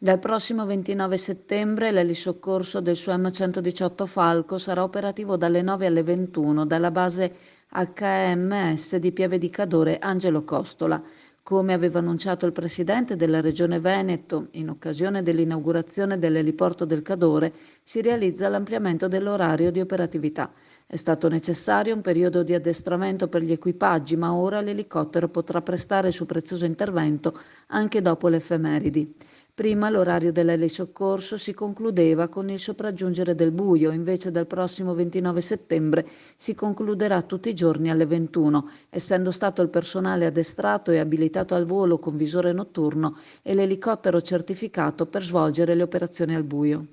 Dal prossimo 29 settembre l'elisoccorso del su M118 Falco sarà operativo dalle 9 alle 21 dalla base HMS di Pieve di Cadore Angelo Costola. Come aveva annunciato il presidente della Regione Veneto in occasione dell'inaugurazione dell'eliporto del Cadore, si realizza l'ampliamento dell'orario di operatività. È stato necessario un periodo di addestramento per gli equipaggi, ma ora l'elicottero potrà prestare il suo prezioso intervento anche dopo le effemeridi. Prima l'orario dell'elisoccorso si concludeva con il sopraggiungere del buio, invece dal prossimo 29 settembre si concluderà tutti i giorni alle 21, essendo stato il personale addestrato e abilitato al volo con visore notturno e l'elicottero certificato per svolgere le operazioni al buio.